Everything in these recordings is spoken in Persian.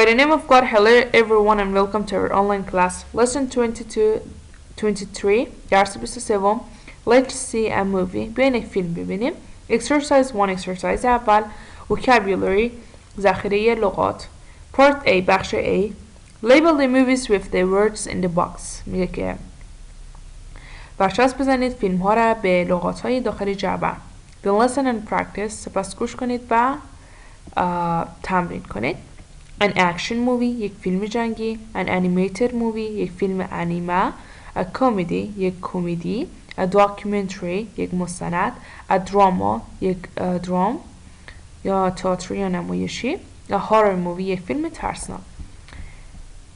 By the name of God, hello everyone and welcome to our online class. Lesson 23 درس 23 Let's see a movie. بیاین یک فیلم ببینیم. Exercise 1 exercise اول Vocabulary ذخیره لغات Part A بخش A Label the movies with the words in the box. میگه که برچسب بزنید فیلم ها را به لغات های داخل جعبه. Then listen and practice. سپس گوش کنید و تمرین کنید. An action movie یک فیلم جنگی. An animated movie یک فیلم انیمه. A comedy یک کمدی. A documentary یک مستند. A drama یک درام یا تئاتر یا نمایشی. A horror movie یک فیلم ترسناک.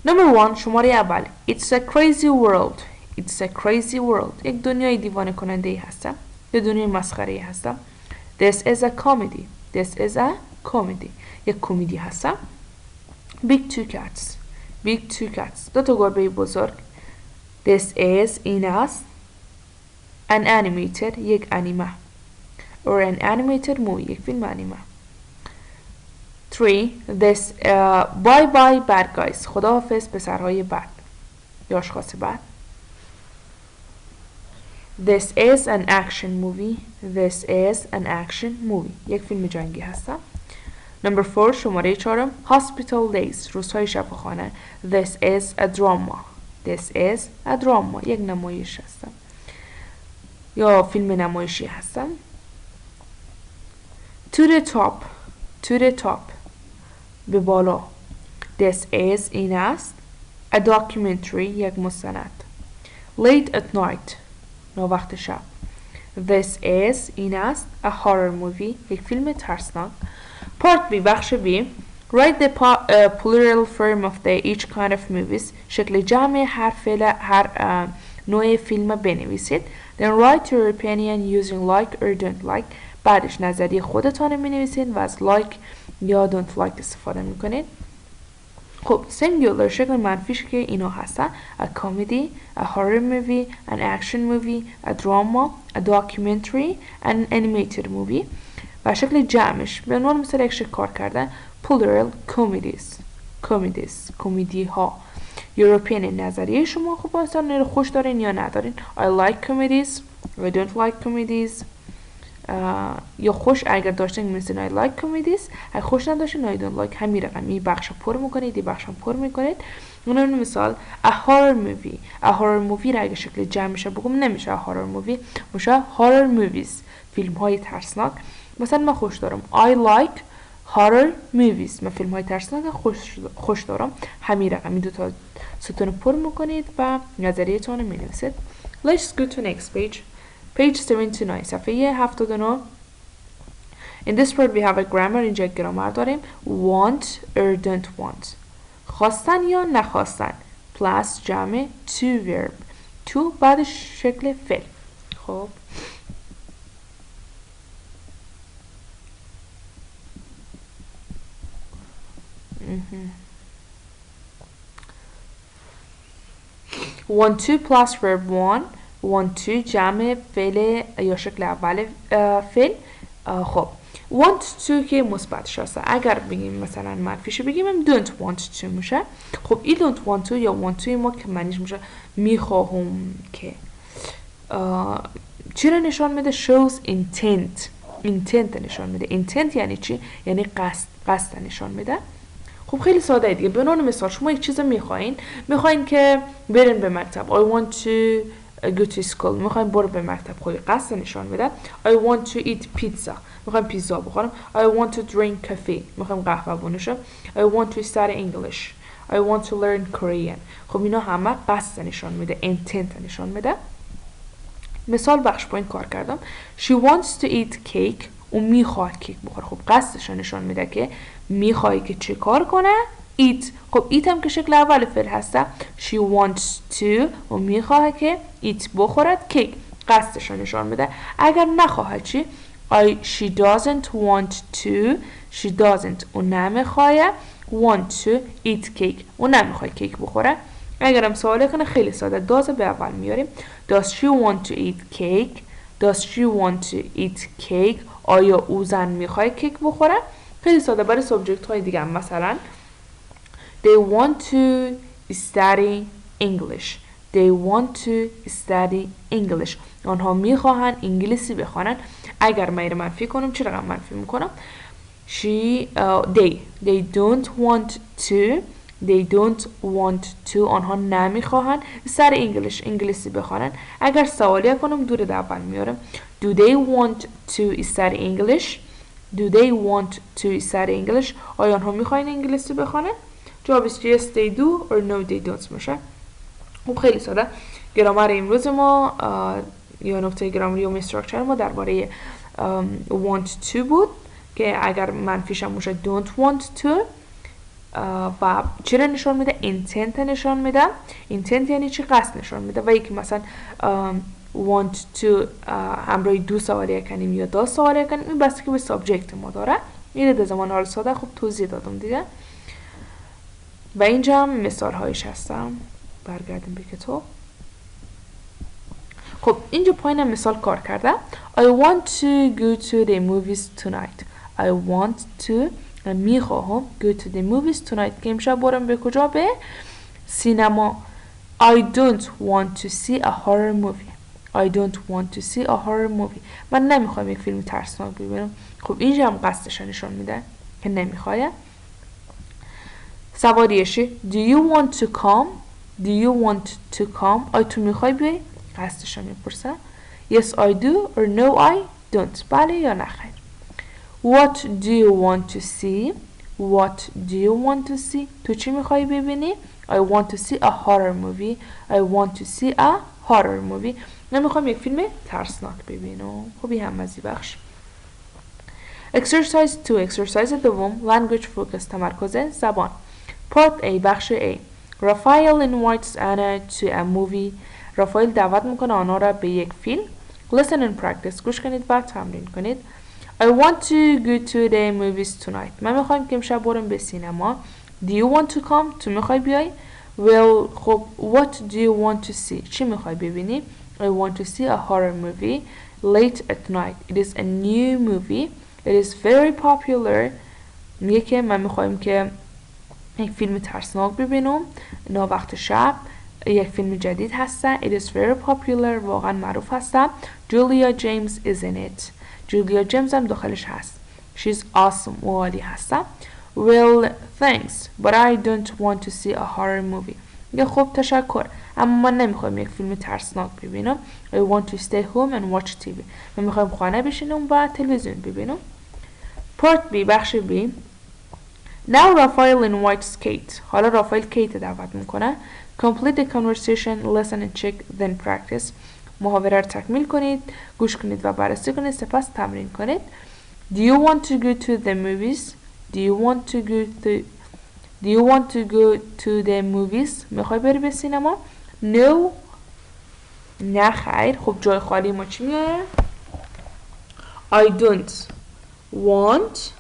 Number 1 شماره اول It's a crazy world. It's a crazy world. یک دنیای دیوانه کننده ای هستم. یک دنیای مسخره ای هستم. This is a comedy. This is a comedy. یک کمدی هستم. Big two cats. Big two cats. دو تا گربه بزرگ. This is این است. An animated یک انیمه. Or an animated movie یک فیلم انیمه. 3 This bye bye bad guys. خداحافظ پسرهای بد یا اشخاص بد. This is an action movie. This is an action movie. یک فیلم جنگی هستم. Number 4 شماره 4 Hospital Days روزهای شفاخانه. This is a drama. This is a drama. یک نمایش هستم یا فیلم نمایشی هستم. To the top. To the top به بالا. This is این است. A documentary یک مستند. Late at night وقت شب. This is این است. A horror movie یک فیلم ترسناک. Part B بخش B Write the plural form of the each kind of movies. شکل جمع هر نوع فیلم بنویسید. Then write your opinion using like or don't like. بعدش نظریه خودتان می نویسید و از like یا don't like استفاده می کنید. خب singular شکل منفیش که اینا هستن. A comedy, a horror movie, an action movie, a drama, a documentary, an animated movie. و شکل جمعش به عنوان مثل یک شکل کار کردن plural comedies کمدی ها. European نظریه شما خب انسان رو خوش دارین یا ندارین. I like comedies I don't like comedies یا خوش اگر داشتین می‌نویسین I like comedies اگر خوش نداشتین I don't like همین رقمی بخش پر میکنید این بخش پر میکنید. اون مثال a horror movie را اگه شکل جمعش بگم نمیشه a horror movie میشه horror movies فیلم های ترسناک. مثلا من خوش دارم I like horror movies من فیلم های ترسناک خوش دارم. همین رقمی دو تا ستون پر میکنید و نظریتون رو مینویسید. Let's go to next page. Page 79 صفحه 79. In this part we have a grammar. اینجا گرامر داریم. Want or don't want خواستن یا نخواستن. plus جمع to verb to بعدش شکل فعل. خب want to plus verb want to جمع فعل یا شکل اول فعل. خب want to که مثبتش هست. اگر بگیم مثلا منفیش بگیم don't want to میشه. خب این don't want to یا want to ما که معنیش میشه میخواهم که چی رو نشان میده؟ shows intent نشان میده. intent یعنی چی؟ یعنی قصد نشان میده. خب خیلی ساده دیگه. به عنوان مثال شما یک چیز میخواین که برین به مکتب. I want to go to school میخواین برو به مکتب. خب قصد نشان میده. I want to eat pizza میخوایم پیزا بخورم. I want to drink coffee میخوایم قهوه بنوشم. I want to study English I want to learn Korean. خب اینا همه قصد نشان میده. intent نشان میده. مثال بخش پایین کار کردم. She wants to eat cake اون میخواد کیک بخوره. خب قصدش نشان میده که میخوای که چه کار کنه؟ eat. خب eat هم که شکل اول فعل هسته. she wants to اون میخواد که eat بخورد کیک. قصدش نشان میده. اگر نخواهد چی؟ she doesn't want اون نمیخواد want to eat cake اون نمیخواد کیک بخوره. اگرم سوال کنه خیلی ساده does به اول میاریم. does she want to eat cake does she want to eat cake آیا او زن میخواد کیک بخوره؟ خیلی ساده. برای سابجکت های دیگه هم مثلا They want to study English. They want to study English. آنها میخواهند انگلیسی بخوانند. اگر من منفی کنم چه رقم منفی میکنم؟ they don't want to. They don't want to. آنها نمیخواهند study English. انگلیسی بخوانند. اگر سوالیه کنم دور اول میارم. Do they want to study English? Do they want to study English? آیا آنها میخواهند انگلیسی بخوانند؟ جوابش yes they do or no they don't میشه. خب خیلی ساده. گرامر امروز ما یا نکته گرامری و استراکچر ما درباره want to بود که اگر منفیش هم میشه don't want to و چی را نشان میده؟ intent نشان میده. intent یعنی چی؟ قصد نشان میده. و یکی مثلا want to همراه دو سوالیه کنیم یا دا سوالیه کنیم، این بستگی به سابجکت ما داره. اینه در زمان حال ساده خوب توضیح دادم دیگه. و اینجا هم مثال هایش هستم. برگردیم به کتاب. خب اینجا پایین مثال کار کرده. I want to go to the movies tonight. I want to میخواهم go to the movies tonight که امشب برم به کجا؟ به سینما. I don't want to see a horror movie. I don't want to see a horror movie. من نمیخوام یک فیلم ترسناک ببینم. خب اینجا هم قصدش نشان میده که نمیخواد. سوالیشی Do you want to come? Do you want to come? آیا تو میخوای بیای؟ قصدش میپرسه. Yes I do or no I don't. بله یا نه خیر. What do you want to see? What do you want to see? تو چی میخوای ببینی؟ I want to see a horror movie. I want to see a horror movie. من میخوام یک فیلم ترسناک ببینم. خب هم مزی بخش. Exercise 2. Exercise دوم. Language focus. تمرکز زبان. Part A. بخش A. Raphael invites Anna to a movie. رافائل دعوت میکنه آنها را به یک فیلم. Listen and practice. گوش کنید و تمرین کنید. I want to go to the movies tonight. من میخوایم که امشب برم به سینما. Do you want to come? تو میخوای بیای؟ Well, خب what do you want to see? چی میخوای ببینی؟ I want to see a horror movie late at night. It is a new movie. It is very popular. میگه که من میخوایم که یک فیلم ترسناک ببینم نا وقت شب. یک فیلم جدید هسته. It is very popular. واقعا معروف هسته. Julia James is in it. جولیا جیمز هم داخلش هست. She's awesome. عالی هسته. Well, thanks. But I don't want to see a horror movie. میگه خب تشکر. اما من نمیخوایم یک فیلم ترسناک ببینم. I want to stay home and watch TV. من میخوایم خانه بشینم و تلویزیون ببینم. Part B. بخش B. Now Raphael invites Kate. حالا رافائل کیت دعوت میکنه. Complete the conversation, listen and check, then practice. محاوره را تکمیل کنید، گوش کنید و بررسی کنید، سپس تمرین کنید. Do you want to go to the movies? Do you want to go to the movies? میخوای بری به سینما؟ No. نه خیر. خب جای خالی ما چی میاره؟ I don't want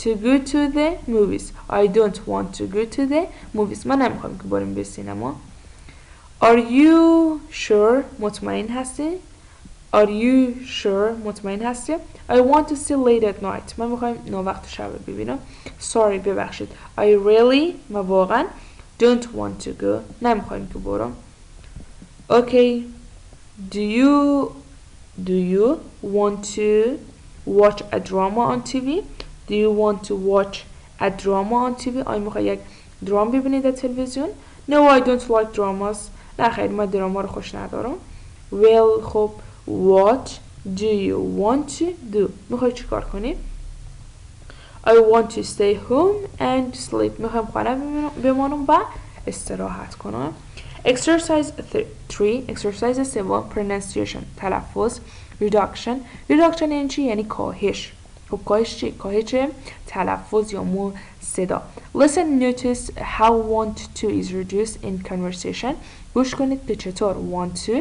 to go to the movies. I don't want to go to the movies. من نمیخوام که بریم به سینما. Are you sure? مطمئن هستی؟ Are you sure? مطمئن هستی؟ I want to see late at night. من میخوایم وقت شب ببینم. Sorry ببخشید. I really من واقعا don't want to go. نمیخوایم که برم. Okay. Do you want to watch a drama on TV? Do you want to watch a drama on TV? آیا میخوای یک درام ببینید در تلویزیون؟ No, I don't like dramas. نه خیر من دراما رو خوش ندارم. Well, خب what do you want to do? میخوای چی کار کنی؟ I want to stay home and sleep. میخوایم خانه بمانم و استراحت کنم. Exercise 3. Exercise 3. Pronunciation. تلفظ. Reduction. Reduction یعنی چی؟ یعنی کاهش. خب کاهش چی؟ کاهش تلفظ یا مو صدا. Listen, notice how want to is reduced in conversation. گوش کنید که چطور want to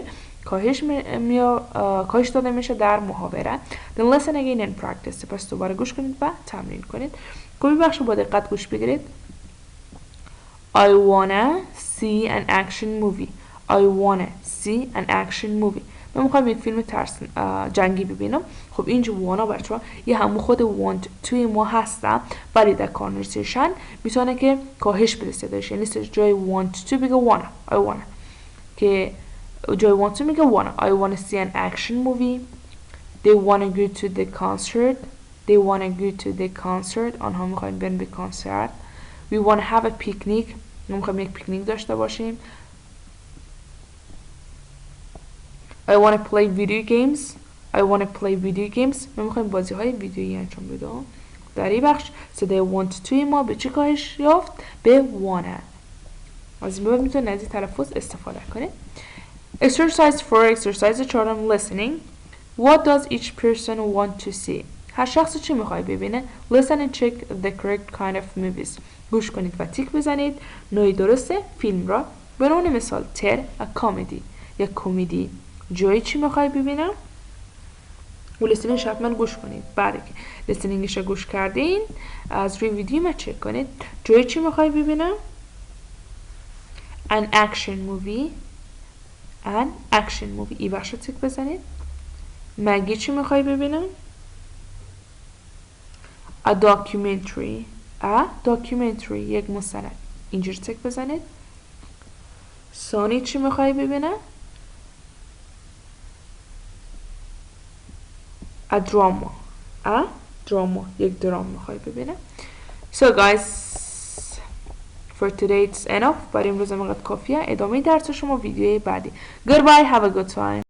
کاهش داده میشه در محاوره. Then listen again and practice. پس دوباره گوش کنید و تمرین کنید. کوبی بخش با دقت گوش بگیرید. I wanna see an action movie. I wanna see an action movie. من میخوام یک فیلم جنگی ببینم. خب اینجا وانا بچه‌ها یه همون خود want توی ما هستم، ولی در کانورسیشن میتونه که کاهش بده صداش، یعنی جای want to بگه wanna I wanna، که جای want to میگه wanna. I wanna see an action movie. They wanna go to the concert. They wanna go to the concert. آنها میخوایم برن به کنسرت. We wanna have a picnic. ما میخوایم یک پیکنیک داشته باشیم. I wanna play video games. I wanna play video games. ما میخوایم بازی های ویدیویی انجام بدیم. در این بخش صدای want توی ما به چی کاهش یافت؟ به wanna. از این باب میتونید از این تلفظ استفاده کنید. Exercise 4. exercise 4. listening. What does each person want to see? هر شخص چی میخوای ببینه؟ Listen and check the correct kind of movies. گوش کنید و تیک بزنید نوع درست فیلم را. به عنوان مثال tell a comedy، یا کمدی. جوی چی میخوای ببینم؟ و لیسنینگش حتما گوش کنید. بعد که لیسنینگش رو گوش کردین از روی ویدیو ما چک کنید. جوی چی میخوای ببینم؟ An action movie. An action movie. ای بخش رو تیک بزنید. مگی چی میخوای ببینم؟ A documentary. A documentary، یک مستند. اینجور تک بزنید. سانی چی میخوای ببینم؟ A drama. A drama، یک درام میخوای ببینم. So guys, for today it's enough. برای امروز ما قد کافیه. ادامه درس شما ویدیوی بعدی. Goodbye, have a good time.